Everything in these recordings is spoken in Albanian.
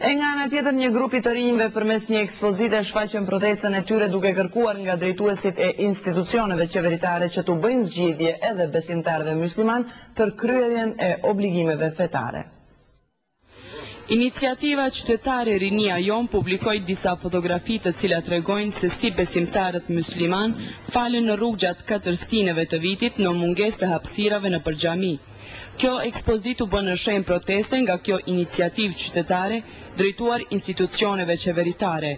E nga ana tjetër një grup I të rinjve përmes një ekspozite shfaqen protestën e tyre duke kërkuar nga drejtuesit e institucioneve qeveritare që t'u bëjnë zgjidhje edhe besimtarëve musliman për kryerjen e obligimeve fetare. Iniciativa qytetare Rinia Jon publikoi disa fotografi të cilat tregojnë se si besimtarët musliman falen në rrugë gjatë 4 stineve të vitit në mungesë të hapësirave nëpër xhami. Kjo ekspozitë u bën në shenjë proteste nga kjo iniciativë qytetare drejtuar institucioneve qeveritare.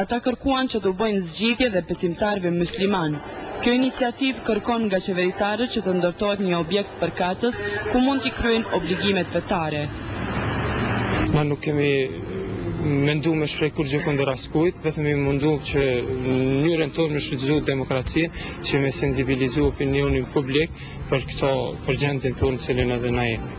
Ata kërkuan që t'u bëjnë zgjidhje dhe besimtarëve musliman. Kjo iniciativë kërkon nga qeveritarët që të ndërtohet një objekt përkatës ku mund t'i kryejnë obligimet fetare. Ma nuk kemi mendu me shprej kur gjë kundër askujt, vetëm i mundu që mënyrën tonë me shfrytëzu demokracinë, që me sensibilizu opinionin publik për këto përgjendjen tonë cilën edhe na jemi.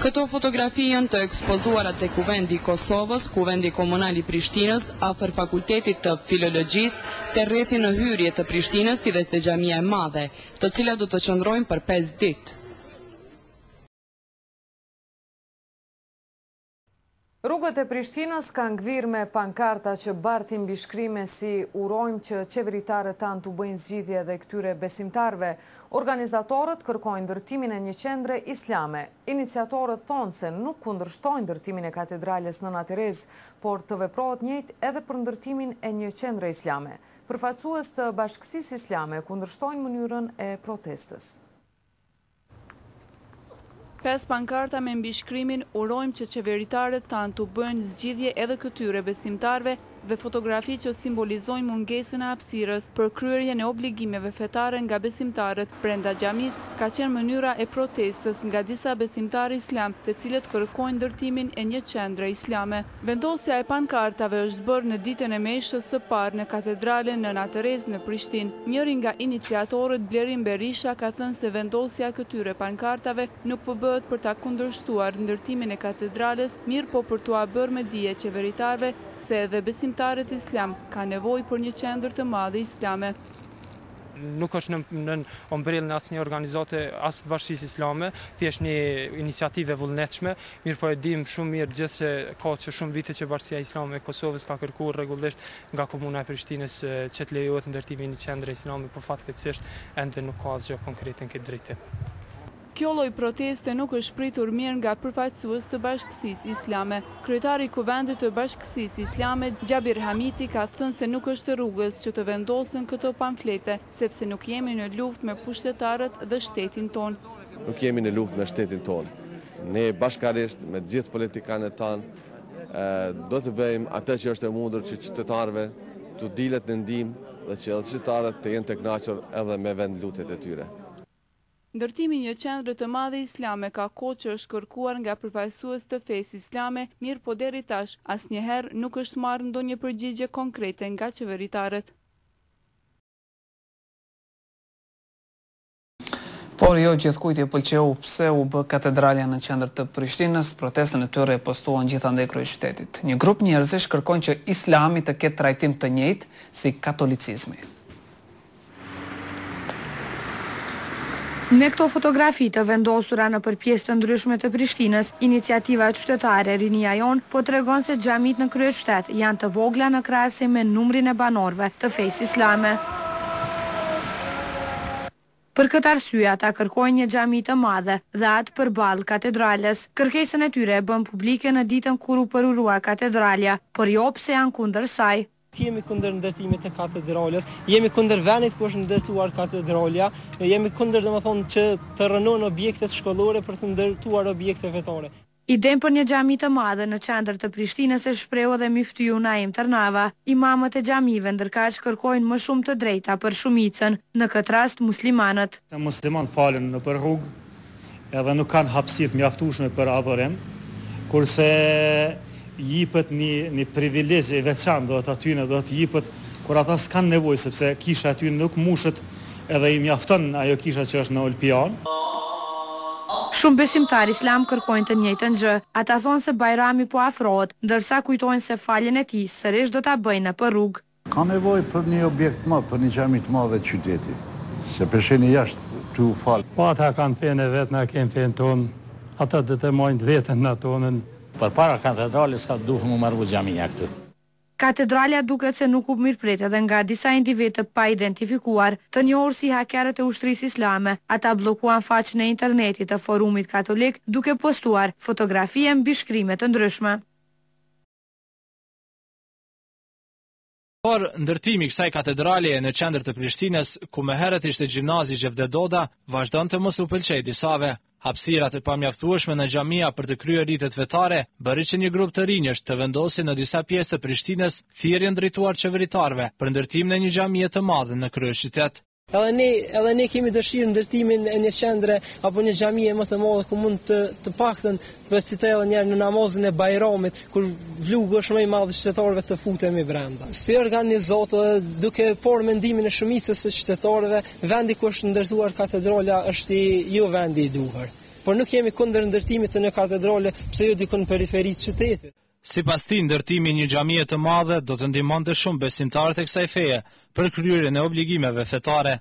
Këto fotografi janë të ekspozuara tek Kuvendi I Kosovës, Kuvendi Komunal I Prishtinës, afër Fakultetit të Filologjisë, te rrethin në hyrje të Prishtinës si dhe te xhamia e madhe, të cilat do të qëndrojnë për 5 ditë. Rrugët e Prishtinës kanë gdhirë me pankarta që bartin mbi shkrime si urojmë që qeveritarët tanë t'u bëjnë zgjidhje dhe këtyre besimtarve. Organizatorët kërkojnë ndërtimin e një qendre islame. Iniciatorët thonë se nuk kundërshtojnë ndërtimin e katedrales Nëna Terezë, por të veprohet njëjtë edhe për ndërtimin e një qendre islame. Përfaqësues të Bashkësisë Islame kundërshtojnë mënyrën e protestës. 5 pankarta me mbishkrimin urojmë që qeveritarët tanë t'u bëjnë zgjidhje edhe këtyre besimtarve dhe fotografi që simbolizojnë mungesën e hapësirës për kryerjen e obligimeve fetare nga besimtarët brenda xhamis ka qenë mënyra e protestës nga disa besimtarë islam të cilët kërkojnë ndërtimin e një qendre islame. Vendosja e pankartave është bërë në ditën e meshës së parë në katedralen Nëna Terezë në Prishtinë. Njëri nga iniciatorët Blerin Berisha ka thënë se vendosja e këtyre pankartave nuk po bëhet për ta kundërshtuar ndërtimin e katedrales, mirë po për t'u bërë me dije qeveritarve se edhe besimtarët islam ka nevojë për një qendër të madhe islame. Nuk është në ombrellën e asnjë organizate as të Bashkisë Islame, thjesht një iniciativë e vullnetshme, mirë po e dim shumë mirë gjithë se ka që shumë vite që Bashkia Islame e Kosovës ka kërkuar rregullisht nga Komuna e Prishtinës që të lejohet ndërtimi i një qendre islame, por fatkeqësisht ende nuk ka asgjë konkrete në këtë drejtim. Kjo lloj proteste nuk është pritur mirë nga përfaqësues të Bashkësisë Islame. Kryetari I Kuvendit të Bashkësisë Islame, Gjabir Hamiti, ka thënë se nuk është rrugës që të vendosen këto pamflete, sepse nuk jemi në luftë me pushtetarët dhe shtetin tonë. Nuk jemi në luftë me shtetin tonë. Ne bashkarisht me gjithë politikanët tanë do të bëjmë atë që është e mundur që qytetarëve të dilet në ndihmë dhe që qytetarët të jenë të kënaqur edhe me vendlutjet e tyre. Ndërtimi një qendre të madhe islame ka kohë që është kërkuar nga përfaqësues të fesë islame, mirë po deri tash asnjëherë nuk është marrë ndonjë përgjigje konkrete nga qeveritarët. Por jo gjithkujt I pëlqeu pse u bë katedralja në qendër të Prishtinës, protestën e tyre e postuan gjithandej kryeqytetit. Një grup njerëzish kërkojnë që Islami të ketë trajtim të njëjtë si katolicizmi. Me këto fotografi të vendosura në pjesë të ndryshme të Prishtinës, iniciativa qytetare Rinia Jon po tregon se xhamit në kryeqytet janë të vogla në krahasim me numrin e banorëve të fesë islame. Për këtë arsye ata kërkojnë një xhami të madhe dhe atë përballë katedrales. Kërkesën e tyre e bën publike në ditën kur u përurua katedralja, por jo pse janë kundër saj. Jemi kundër ndërtimit të katedrales, jemi kundër vendit ku është ndërtuar katedralja, jemi kundër domethënë që të rënohen objektet shkollore për të ndërtuar objekte fetare. Idenë për një xhami të madhe në qendër të Prishtinës e shprehu edhe Miftyu Naim Tërnava. Imamët e xhamive ndërkaq kërkojnë më shumë të drejta për shumicën, në këtë rast muslimanët. Musliman falen nëpër rrugë, edhe nuk kanë hapësirë të mjaftueshme për adhurim, kurse jipët një privilegje I veçantë do të atyne do të jipët kur ata s'kanë nevojë sepse kisha aty nuk mushët edhe I mjafton ajo kisha që është në Olpian. Shumë besimtar islam kërkojnë të njëjtën gjë. Ata thonë se Bajrami po afrohet, ndërsa kujtojnë se faljen e tij sërish do ta bëjnë nëpër rrugë. Ka nevojë për një objekt të madh, për një xhami të madh të qytetit. Se përsheni jashtë tu fal. Po ata kanë fenë vet, na kemë fenë tonë. Ata do të mojnë vetën në tonën. Përpara katedrales ka duhet më marrë xhamia këtu. Katedralja duket se nuk u mirëpret edhe nga disa individ të pa identifikuar, të njohur si hakerët e ushtrisë islame. Ata bllokuan faqen e internetit të Forumit Katolik duke postuar fotografi e mbi shkrime të ndryshme. Por ndërtimi i kësaj katedrale në qendër të Prishtinës, ku më herët ishte gjimnazi Xhevdet Doda, vazhdon të mos u pëlqejë disave. Hapësirat e pamjaftueshme në xhamia për të kryer ritet fetare bëri që një grup të rinjësh të vendosin në disa pjesë të Prishtinës thirrjen drejtuar qeveritarëve për ndërtimin e një xhamie të madhe në kryeqytet. Edhe ne kemi dëshirë ndërtimin e një qendre apo një xhamie më të madhe ku mund të paktën të citoj njerë në namazin e Bajramit, kur vlugu është më i madh i qytetarëve të futemi brenda. Si organizator, duke por mendimin e shumicës së qytetarëve, vendi ku është ndërtuar katedrala është jo vendi i duhur. Por nuk jemi kundër ndërtimit të një katedrale pse jo diku në periferi të qytetit. Sipas tij, ndërtimi i një xhamie të madhe do të ndihmonte shumë besimtarët e kësaj feje për kryerjen e obligimeve fetare.